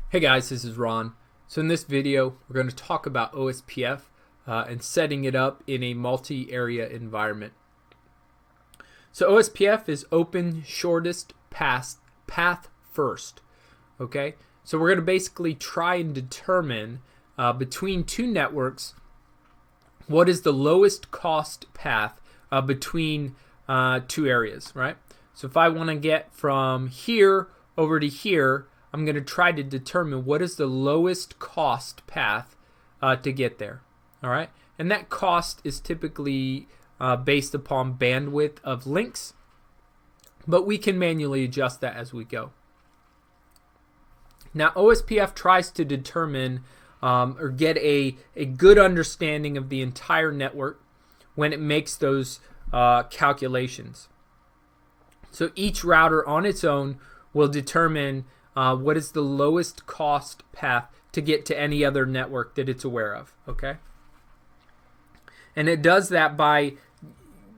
Hey guys, this is Ron. So in this video, we're going to talk about OSPF and setting it up in a multi-area environment. So OSPF is open shortest path first. Okay, so we're going to basically try and determine between two networks what is the lowest cost path between two areas, right? So if I want to get from here over to here, I'm going to try to determine what is the lowest cost path to get there. All right, and that cost is typically based upon bandwidth of links, but we can manually adjust that as we go. Now OSPF tries to determine or get a good understanding of the entire network when it makes those calculations. So each router on its own will determine what is the lowest cost path to get to any other network that it's aware of, okay? And it does that by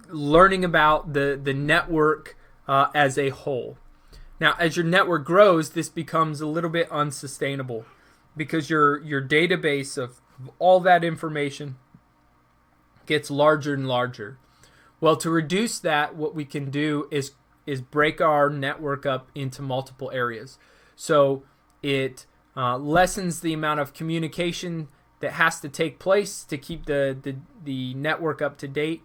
learning about the network as a whole. Now, as your network grows, this becomes a little bit unsustainable because your database of all that information gets larger and larger. Well, to reduce that, what we can do is break our network up into multiple areas. So it lessens the amount of communication that has to take place to keep the network up to date,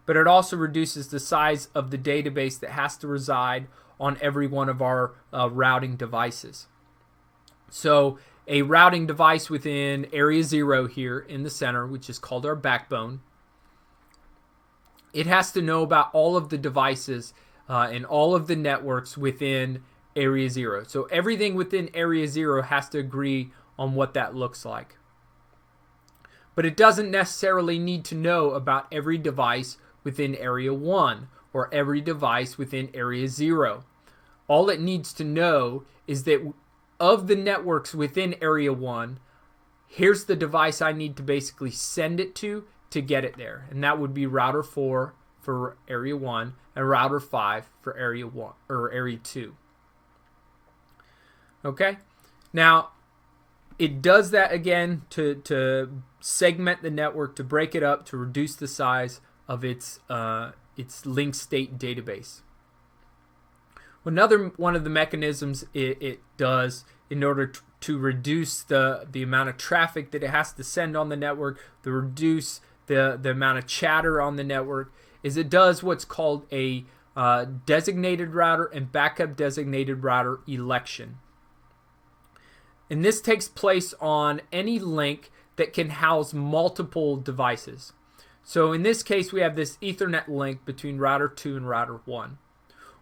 but it also reduces the size of the database that has to reside on every one of our routing devices. So a routing device within area 0 here in the center, which is called our backbone, it has to know about all of the devices and all of the networks within area 0. So everything within area 0 has to agree on what that looks like. But it doesn't necessarily need to know about every device within area 1 or every device within area 0. All it needs to know is that of the networks within area 1, here's the device I need to basically send it to get it there. And that would be router 4 for area 1 and router 5 for area 1 or area 2. Okay, now it does that again to segment the network, to break it up, to reduce the size of its link state database. Another one of the mechanisms it does in order to reduce the amount of traffic that it has to send on the network, to reduce the amount of chatter on the network, is it does what's called a designated router and backup designated router election. And this takes place on any link that can house multiple devices. So in this case, we have this Ethernet link between router 2 and router 1.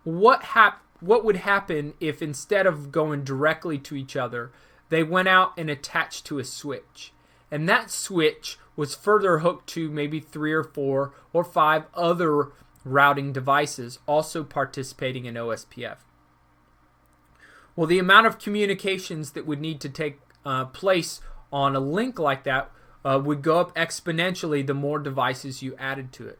What would happen if instead of going directly to each other, they went out and attached to a switch? And that switch was further hooked to maybe 3 or 4 or 5 other routing devices also participating in OSPF. Well, the amount of communications that would need to take place on a link like that would go up exponentially the more devices you added to it.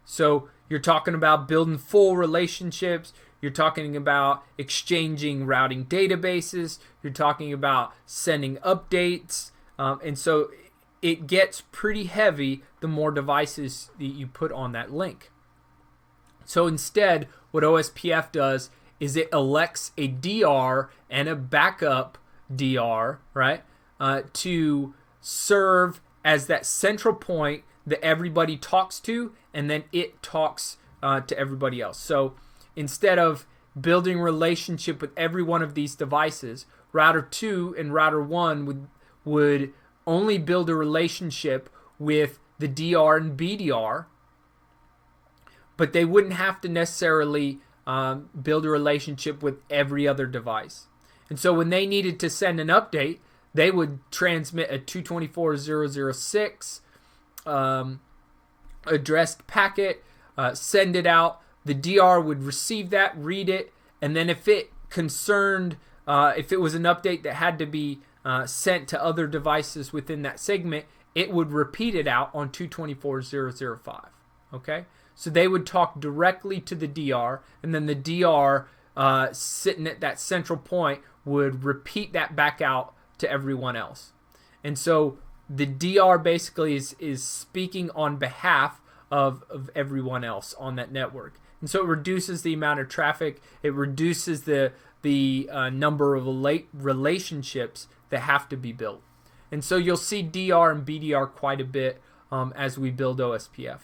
So you're talking about building full relationships, you're talking about exchanging routing databases, you're talking about sending updates, and so it gets pretty heavy the more devices that you put on that link. So instead, what OSPF does is it elects a DR and a backup DR, right, to serve as that central point that everybody talks to, and then it talks to everybody else. So instead of building a relationship with every one of these devices, router 2 and router 1 would only build a relationship with the DR and BDR, but they wouldn't have to necessarily build a relationship with every other device. And so when they needed to send an update, they would transmit a 224.0.0.6 addressed packet, send it out. The DR would receive that, read it, and then if it concerned, if it was an update that had to be sent to other devices within that segment, it would repeat it out on 224.0.0.5. Okay? So they would talk directly to the DR, and then the DR sitting at that central point would repeat that back out to everyone else. And so the DR basically is speaking on behalf of everyone else on that network. And so it reduces the amount of traffic. It reduces the number of relationships that have to be built. And so you'll see DR and BDR quite a bit as we build OSPF.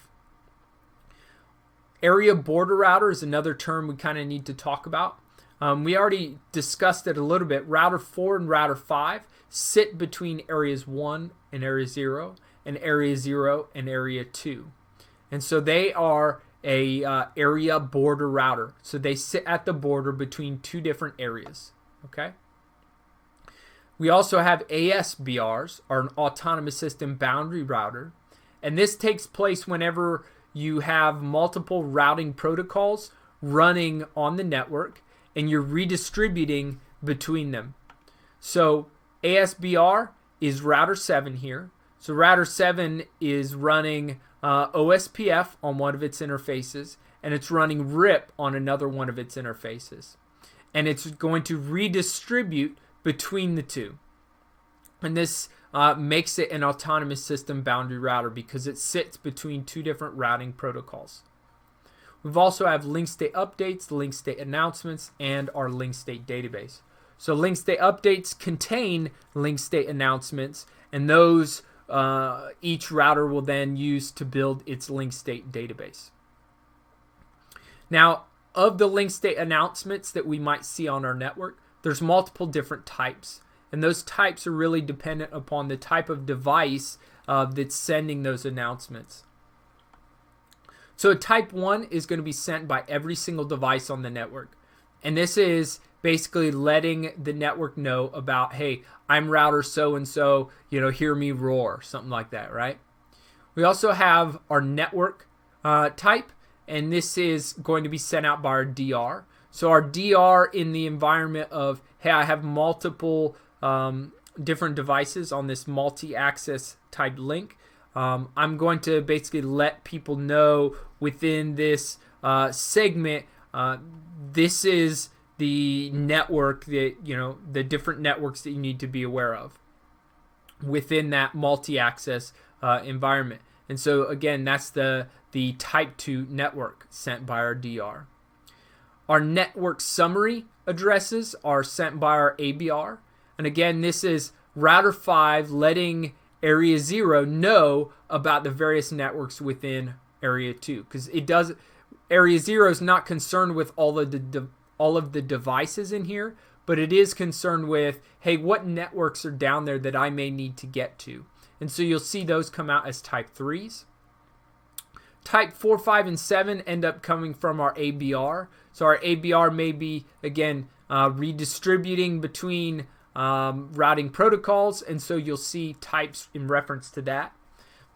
Area border router is another term we kind of need to talk about. We already discussed it a little bit. Router 4 and Router 5 sit between areas 1 and area 0, and area 0 and area 2. And so they are a area border router. So they sit at the border between two different areas. Okay. We also have ASBRs, or an autonomous system boundary router, and this takes place whenever you have multiple routing protocols running on the network and you're redistributing between them. So ASBR is router 7 here. So router 7 is running OSPF on one of its interfaces, and it's running RIP on another one of its interfaces. And it's going to redistribute between the two. And this makes it an autonomous system boundary router because it sits between two different routing protocols. We've also have link state updates, link state announcements, and our link state database. So link state updates contain link state announcements, and those each router will then use to build its link state database. Now, of the link state announcements that we might see on our network, there's multiple different types. And those types are really dependent upon the type of device that's sending those announcements. So type 1 is going to be sent by every single device on the network. And this is basically letting the network know about, hey, I'm router so-and-so, hear me roar, something like that, right? We also have our network type, and this is going to be sent out by our DR. So our DR in the environment of, hey, I have multiple different devices on this multi-access type link. I'm going to basically let people know within this segment, this is the network that, the different networks that you need to be aware of within that multi-access environment. And so again, that's the type 2 network sent by our DR. Our network summary addresses are sent by our ABR. And again, this is router 5 letting area 0 know about the various networks within area 2, because area 0 is not concerned with all of the devices in here, but it is concerned with, hey, what networks are down there that I may need to get to. And so you'll see those come out as type 3s. Type 4, 5, and 7 end up coming from our ABR. So our ABR may be, again, redistributing between routing protocols, and so you'll see types in reference to that.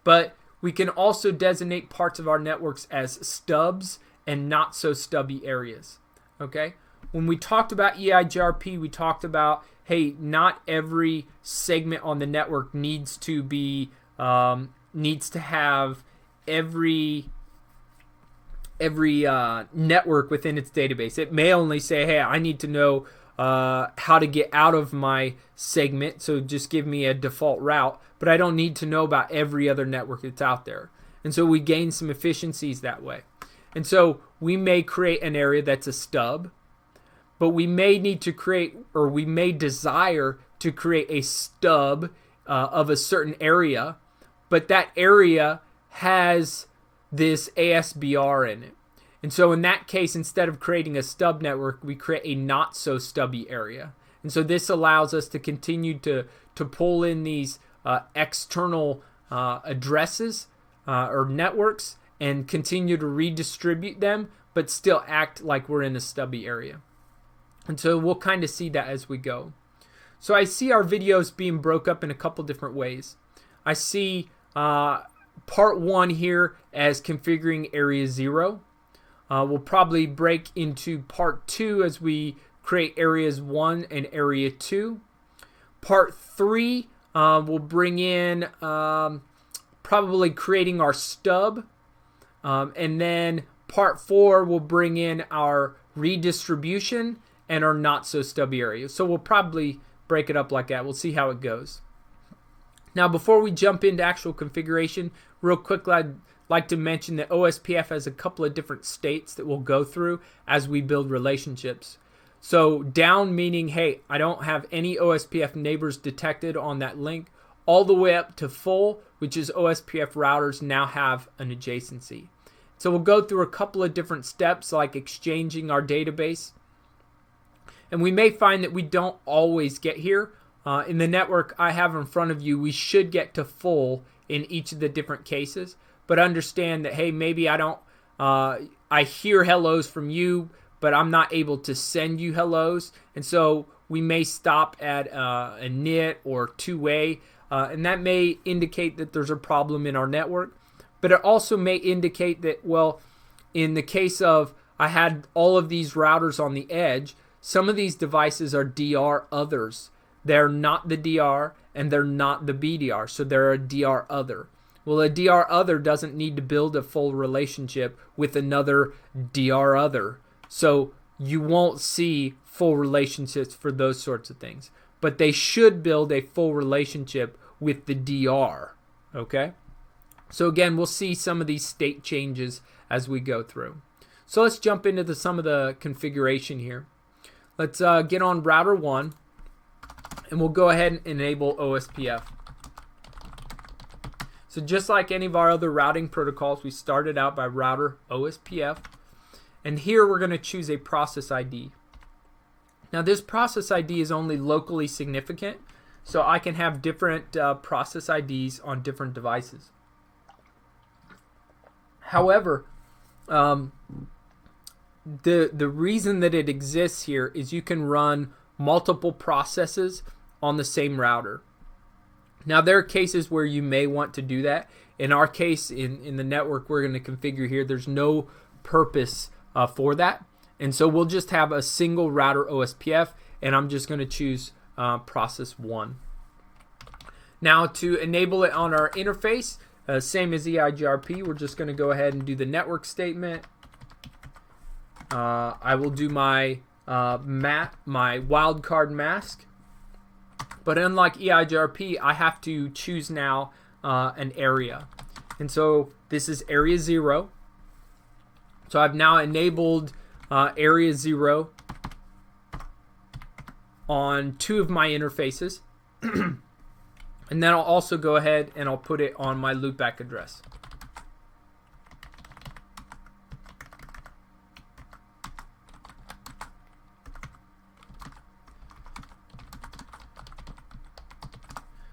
But we can also designate parts of our networks as stubs and not so stubby areas. Okay? When we talked about EIGRP, we talked about, hey, not every segment on the network needs to have every network within its database. It may only say, hey, I need to know how to get out of my segment, so just give me a default route, but I don't need to know about every other network that's out there. And so we gain some efficiencies that way. And so we may create an area that's a stub, but we may need to create, or we may desire to create a stub of a certain area, but that area has this ASBR in it. And so in that case, instead of creating a stub network, we create a not so stubby area. And so this allows us to continue to pull in these external addresses or networks and continue to redistribute them, but still act like we're in a stubby area. And so we'll kind of see that as we go. So I see our videos being broke up in a couple different ways. I see part 1 here as configuring area 0. We'll probably break into part 2 as we create areas 1 and area 2. Part 3 we'll bring in probably creating our stub. And then part 4 we'll bring in our redistribution. and our not so stubby areas. So we'll probably break it up like that. We'll see how it goes. Now, before we jump into actual configuration, real quick, I'd like to mention that OSPF has a couple of different states that we'll go through as we build relationships. So down meaning, hey, I don't have any OSPF neighbors detected on that link, all the way up to full, which is OSPF routers now have an adjacency. So we'll go through a couple of different steps like exchanging our database. And we may find that we don't always get here. In the network I have in front of you, we should get to full in each of the different cases. But understand that, hey, maybe I don't, I hear hellos from you, but I'm not able to send you hellos. And so we may stop at a NIT or two-way. And that may indicate that there's a problem in our network. But it also may indicate that, well, in the case of I had all of these routers on the edge, some of these devices are DR others. They're not the DR and they're not the BDR, so they're a DR other. Well, a DR other doesn't need to build a full relationship with another DR other. So you won't see full relationships for those sorts of things. But they should build a full relationship with the DR, okay? So again, we'll see some of these state changes as we go through. So let's jump into some of the configuration here. Let's get on router 1, and we'll go ahead and enable OSPF. So just like any of our other routing protocols, we started out by router OSPF, and here we're going to choose a process ID. Now this process ID is only locally significant, so I can have different process IDs on different devices. However, the reason that it exists here is you can run multiple processes on the same router. Now there are cases where you may want to do that. In our case, in the network we're going to configure here, there's no purpose for that. And so we'll just have a single router OSPF, and I'm just going to choose process 1. Now to enable it on our interface, same as EIGRP, we're just going to go ahead and do the network statement. I will do my my wildcard mask. But unlike EIGRP, I have to choose now an area. And so this is area 0. So I've now enabled area 0 on 2 of my interfaces. And then I'll also go ahead and I'll put it on my loopback address.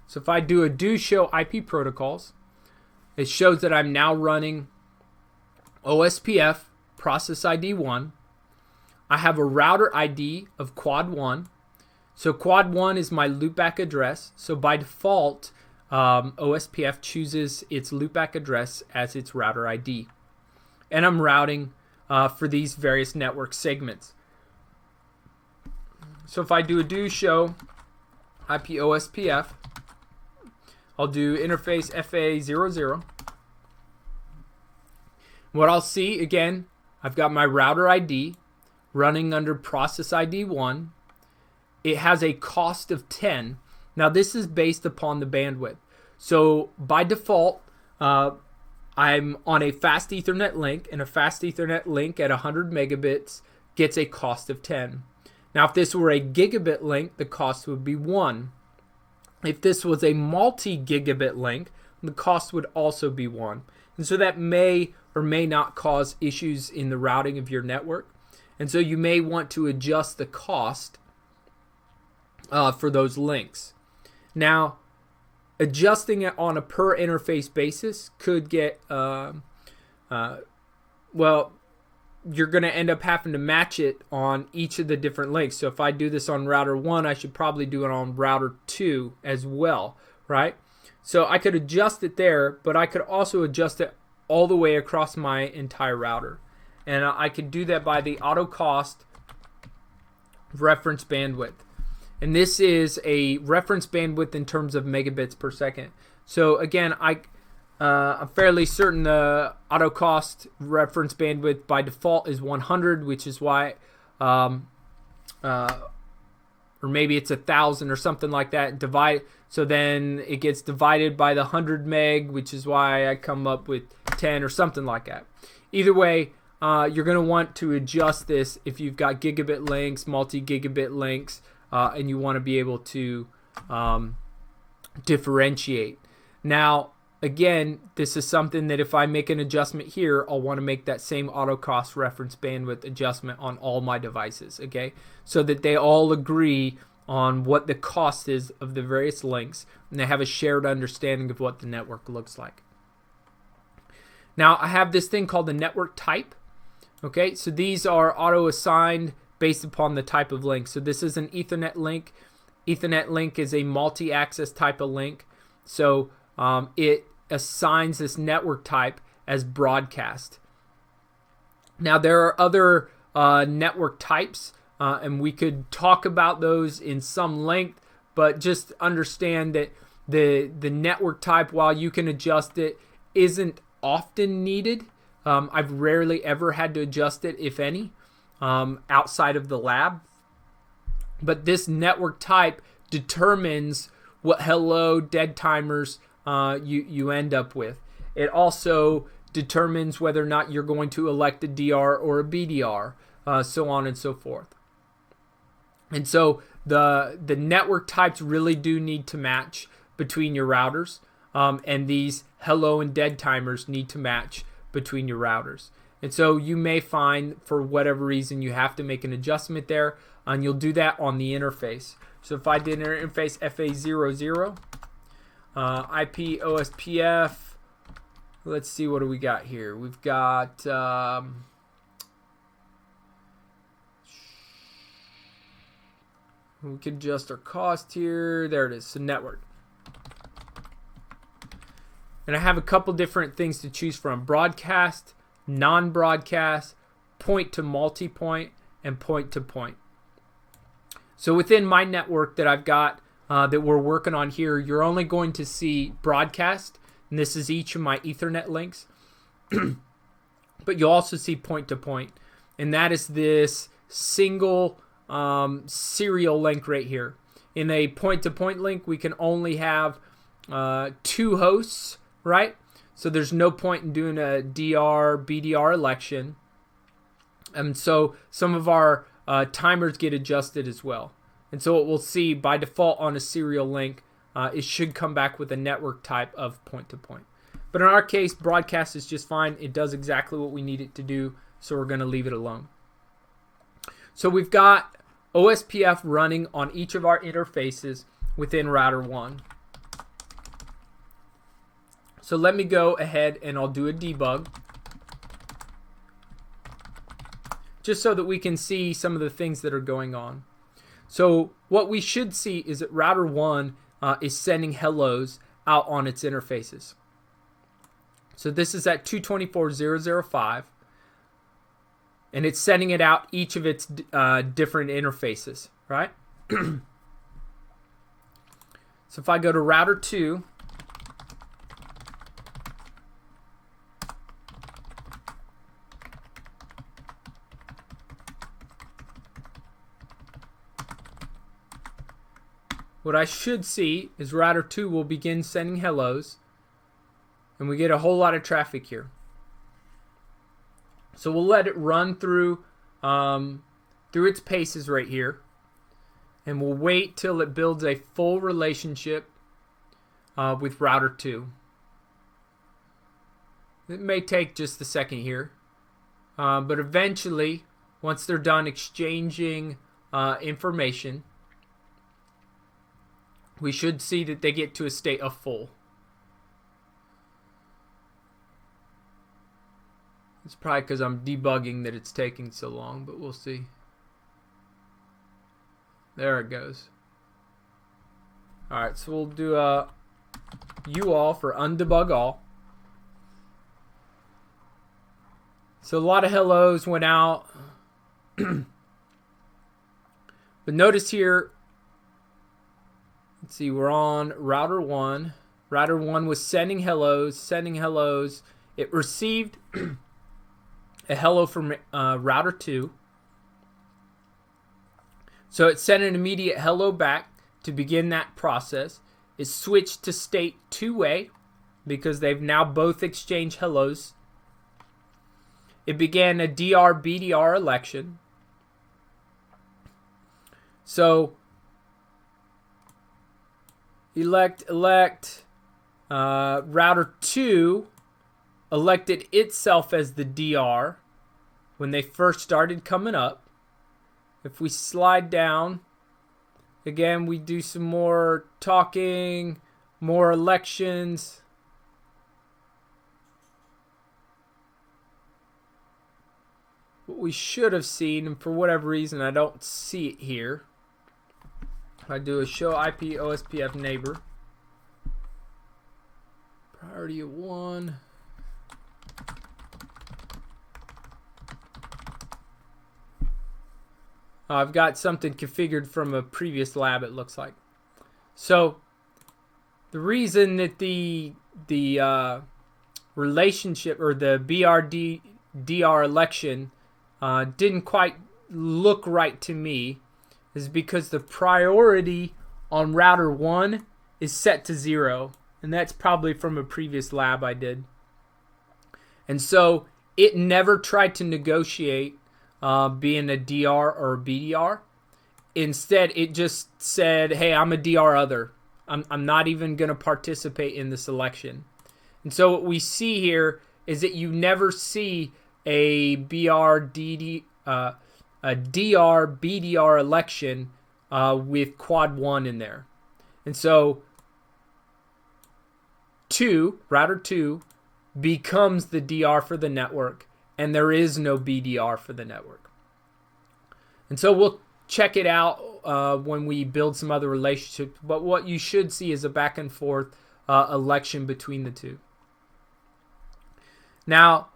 So if I do a do show IP protocols, it shows that I'm now running OSPF process ID 1. I have a router ID of quad 1. So quad 1 is my loopback address. So by default, OSPF chooses its loopback address as its router ID. And I'm routing for these various network segments. So if I do a do show IP OSPF, I'll do interface FA00. What I'll see, again, I've got my router ID running under process ID 1. It has a cost of 10. Now this is based upon the bandwidth. So by default, I'm on a fast Ethernet link, and a fast Ethernet link at 100 megabits gets a cost of 10. Now if this were a gigabit link, the cost would be 1. If this was a multi-gigabit link, the cost would also be 1. And so that may or may not cause issues in the routing of your network. And so you may want to adjust the cost for those links. Now, adjusting it on a per interface basis could get, well, you're going to end up having to match it on each of the different links. So if I do this on router 1, I should probably do it on router 2 as well, right? So I could adjust it there, but I could also adjust it all the way across my entire router. And I could do that by the auto cost reference bandwidth. And this is a reference bandwidth in terms of megabits per second. So again, I'm fairly certain the auto cost reference bandwidth by default is 100, which is why or maybe it's 1,000 or something like that. So then it gets divided by the 100 meg, which is why I come up with 10 or something like that. Either way, you're going to want to adjust this if you've got gigabit links, multi-gigabit links, and you want to be able to differentiate. Now, again, this is something that if I make an adjustment here, I'll want to make that same auto cost reference bandwidth adjustment on all my devices, okay? So that they all agree on what the cost is of the various links, and they have a shared understanding of what the network looks like. Now, I have this thing called the network type, okay? So these are auto-assigned based upon the type of link. So this is an Ethernet link. Ethernet link is a multi-access type of link. So it assigns this network type as broadcast. Now there are other network types, and we could talk about those in some length, but just understand that the network type, while you can adjust it, isn't often needed. I've rarely ever had to adjust it, if any, outside of the lab. But this network type determines what hello dead timers you end up with. It also determines whether or not you're going to elect a DR or a BDR, so on and so forth. And so the network types really do need to match between your routers, and these hello and dead timers need to match between your routers. And so you may find, for whatever reason, you have to make an adjustment there, and you'll do that on the interface. So if I did interface FA00, IP OSPF, let's see, what do we got here? We've got we can adjust our cost here. There it is, so network. And I have a couple different things to choose from: broadcast, non-broadcast, point to multi-point, and point to point. So within my network that I've got that we're working on here, you're only going to see broadcast, and this is each of my Ethernet links. But you'll also see point to point, and that is this single serial link right here. In a point to point link, we can only have 2 hosts, right? So there's no point in doing a DR, BDR election. And so some of our timers get adjusted as well. And so what we'll see by default on a serial link, it should come back with a network type of point to point. But in our case, broadcast is just fine. It does exactly what we need it to do, so we're going to leave it alone. So we've got OSPF running on each of our interfaces within router 1. So let me go ahead and I'll do a debug, just so that we can see some of the things that are going on. So what we should see is that router 1 is sending hellos out on its interfaces. So this is at 224.0.0.5, and it's sending it out each of its different interfaces, right? So if I go to router 2, what I should see is router 2 will begin sending hellos, and we get a whole lot of traffic here. So we'll let it run through its paces right here, and we'll wait till it builds a full relationship with router 2. It may take just a second here, but eventually, once they're done exchanging information, we should see that they get to a state of full. It's probably because I'm debugging that it's taking so long, but we'll see. There it goes. Alright, so we'll do a UAll for undebug all. So a lot of hellos went out. But notice here, let's see, we're on router 1. Router 1 was sending hellos. It received a hello from router 2. So it sent an immediate hello back to begin that process. It switched to state two-way because they've now both exchanged hellos. It began a DR-BDR election. So elect, router 2 elected itself as the DR when they first started coming up. If we slide down, again, we do some more talking, more elections. What we should have seen, and for whatever reason I don't see it here, I do a show IP OSPF neighbor. Priority of 1. I've got something configured from a previous lab, it looks like. So the reason that the relationship or the BRD-DR election didn't quite look right to me is because the priority on router 1 is set to 0, and that's probably from a previous lab I did. And so it never tried to negotiate being a DR or a BDR. Instead, it just said, hey, I'm a DR other. I'm not even going to participate in this election. And so what we see here is that you never see a DR-BDR election with quad 1 in there. And so router 2 becomes the DR for the network, and there is no BDR for the network. And so we'll check it out when we build some other relationships, but what you should see is a back and forth election between the two. Now,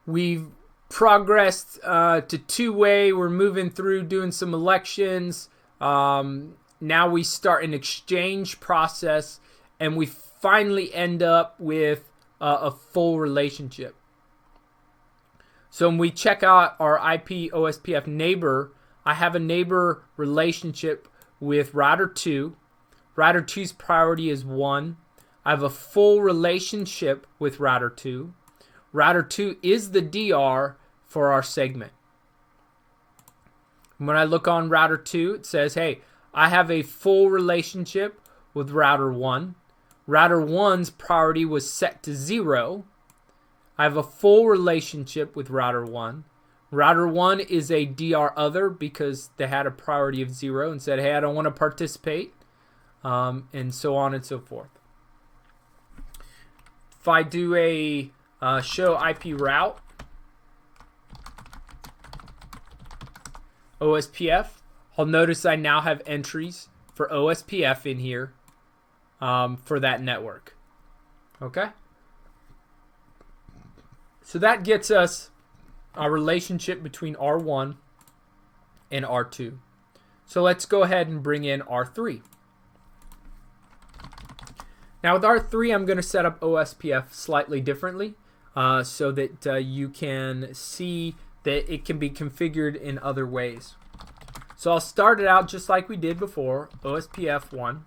we've progressed to two-way. We're moving through doing some elections. Now we start an exchange process, and we finally end up with a full relationship. So when we check out our IP OSPF neighbor, I have a neighbor relationship with router 2. Router 2's priority is 1. I have a full relationship with router 2. Router 2 is the DR for our segment. When I look on router 2, it says, hey, I have a full relationship with router 1. Router 1's priority was set to 0. I have a full relationship with router 1. Router 1 is a DR other because they had a priority of 0 and said, hey, I don't want to participate, and so on and so forth. If I do a show IP route, OSPF, I'll notice I now have entries for OSPF in here for that network. Okay? So that gets us a relationship between R1 and R2. So let's go ahead and bring in R3. Now with R3, I'm going to set up OSPF slightly differently so that you can see that it can be configured in other ways. So I'll start it out just like we did before, OSPF 1.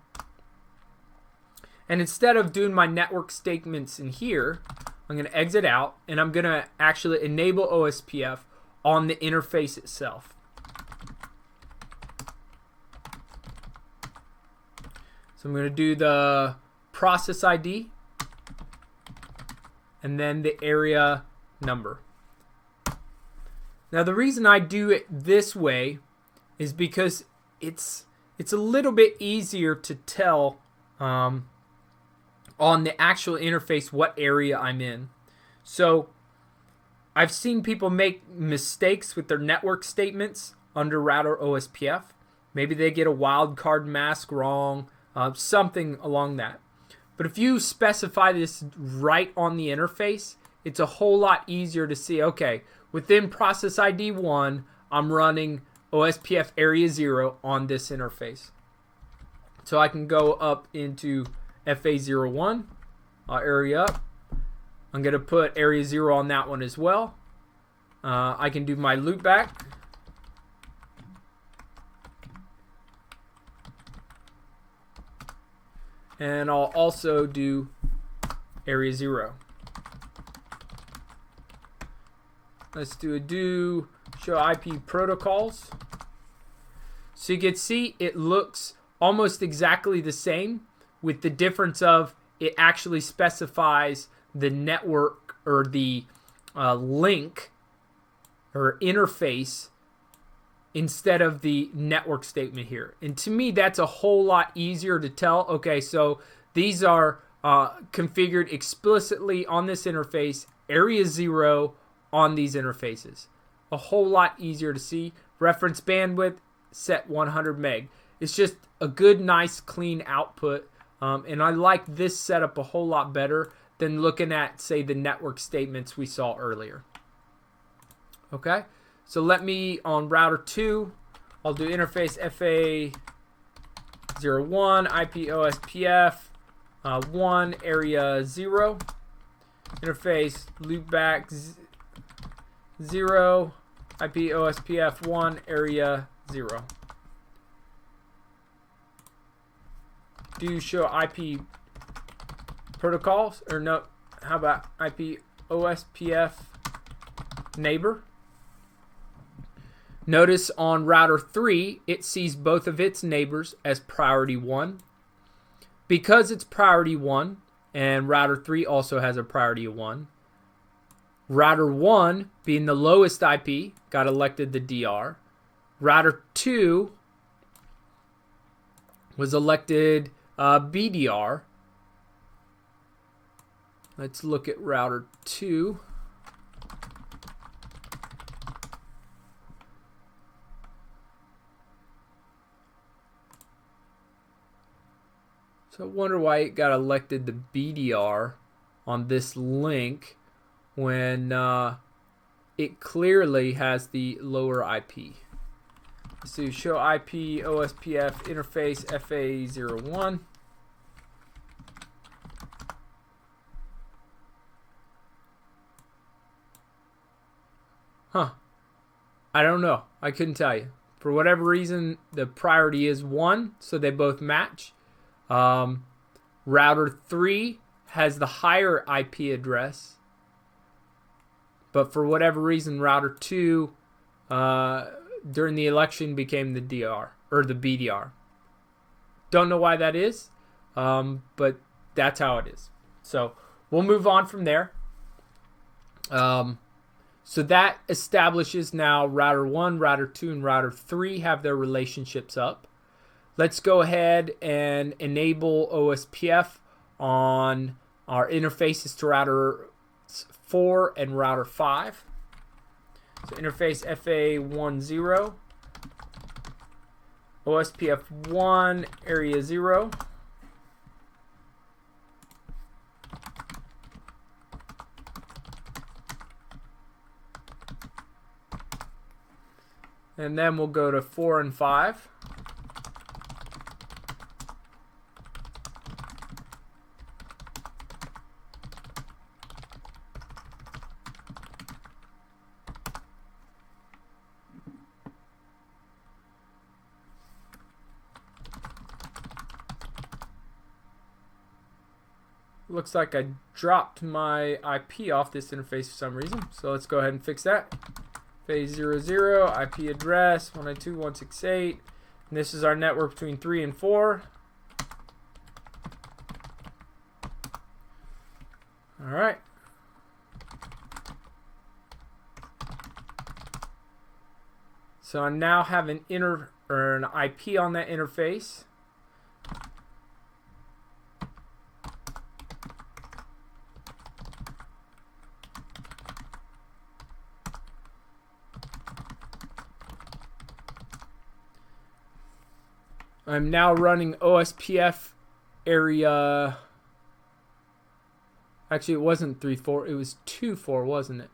And instead of doing my network statements in here, I'm going to exit out, and I'm going to actually enable OSPF on the interface itself. So I'm going to do the process ID and then the area number. Now the reason I do it this way is because it's a little bit easier to tell on the actual interface what area I'm in. So I've seen people make mistakes with their network statements under router OSPF. Maybe they get a wildcard mask wrong, something along that. But if you specify this right on the interface, it's a whole lot easier to see, okay, within process ID 1, I'm running OSPF area 0 on this interface. So I can go up into FA01, area up. I'm going to put area 0 on that one as well. I can do my loopback. And I'll also do area 0. Let's do a do show IP protocols. So you can see it looks almost exactly the same, with the difference of it actually specifies the network or the link or interface instead of the network statement here. And to me, that's a whole lot easier to tell. Okay, so these are configured explicitly on this interface, area 0 on these interfaces. A whole lot easier to see. Reference bandwidth set 100 meg. It's just a good, nice, clean output. And I like this setup a whole lot better than looking at, say, the network statements we saw earlier. Okay, so let me, on router 2, I'll do interface FA01, IP OSPF 1, area 0. Interface loopback 0, IP OSPF 1, area 0. Do show IP protocols, or no, how about IP OSPF neighbor? Notice on router 3, it sees both of its neighbors as priority 1. Because it's priority 1, and router 3 also has a priority of 1, router 1, being the lowest IP, got elected the DR. Router 2 was elected BDR. Let's look at router 2. So I wonder why it got elected the BDR on this link when it clearly has the lower IP. So show IP OSPF interface FA01. I don't know. I couldn't tell you. For whatever reason, the priority is 1, so they both match. Router 3 has the higher IP address, but for whatever reason, router 2 during the election became the DR or the BDR. Don't know why that is, but that's how it is. So we'll move on from there. So that establishes now router 1, router 2, and router 3 have their relationships up. Let's go ahead and enable OSPF on our interfaces to router 4 and router 5. So interface FA10, OSPF 1, area 0. And then we'll go to 4 and 5. Looks like I dropped my IP off this interface for some reason. So let's go ahead and fix that. Phase 00, IP address 192.168. And this is our network between 3 and 4. All right. So I now have an IP on that interface. I'm now running OSPF area. Actually, it wasn't 3.4. It was 2.4, wasn't it?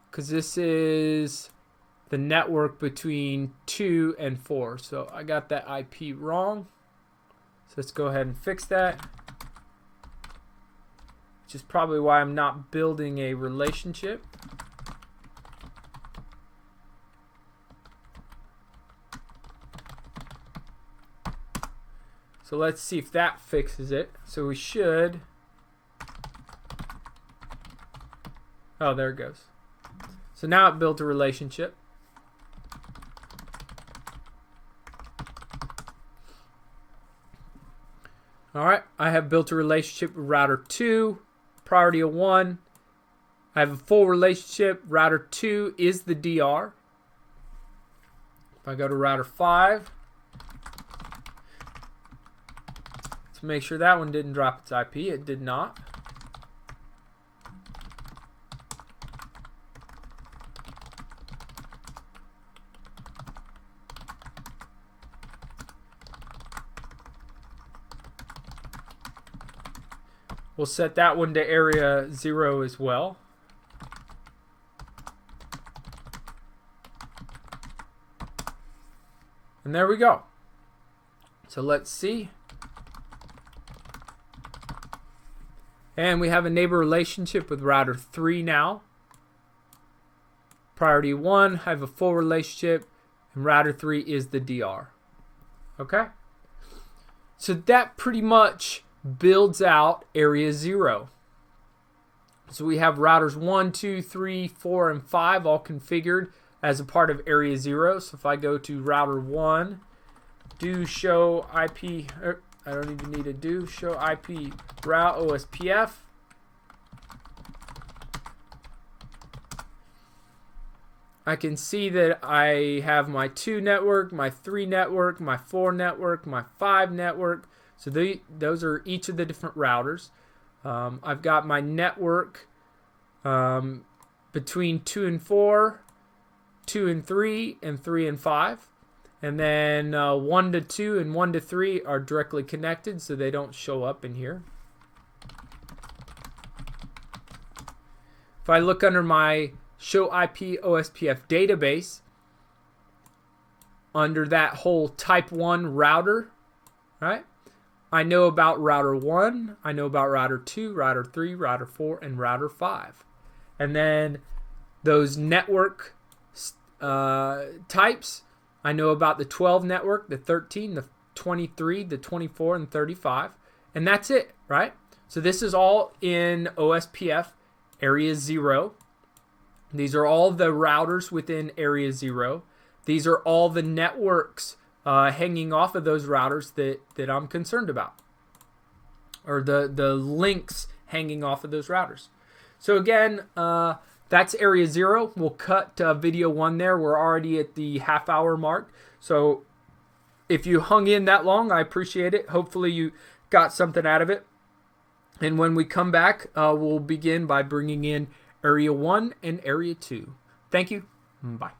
Because this is the network between 2 and 4. So I got that IP wrong. So let's go ahead and fix that. Which is probably why I'm not building a relationship. So let's see if that fixes it. So we should. Oh, there it goes. So now it built a relationship. All right, I have built a relationship with router 2, priority of 1. I have a full relationship. Router 2 is the DR. If I go to router 5, let's make sure that one didn't drop its IP. It did not. We'll set that one to area 0 as well. And there we go. So let's see. And we have a neighbor relationship with router 3 now. Priority 1, I have a full relationship, and router 3 is the DR. Okay? So that pretty much builds out area 0. So we have routers 1, 2, 3, 4, and 5 all configured as a part of area 0. So if I go to router 1, do show IP, I don't even need a do show IP route OSPF. I can see that I have my 2 network, my 3 network, my 4 network, my 5 network. So those are each of the different routers. I've got my network between 2 and 4, 2 and 3, and 3 and 5. And then 1 to 2 and 1 to 3 are directly connected, so they don't show up in here. If I look under my Show IP OSPF database, under that whole type 1 router, right? I know about router 1, I know about router 2, router 3, router 4, and router 5. And then those network types, I know about the 12 network, the 13, the 23, the 24, and 35. And that's it, right? So this is all in OSPF area 0. These are all the routers within area 0. These are all the networks hanging off of those routers that I'm concerned about, or the links hanging off of those routers. So again, that's area 0. We'll cut video 1 there. We're already at the half-hour mark. So if you hung in that long, I appreciate it. Hopefully you got something out of it. And when we come back, we'll begin by bringing in area 1 and area 2. Thank you. Bye.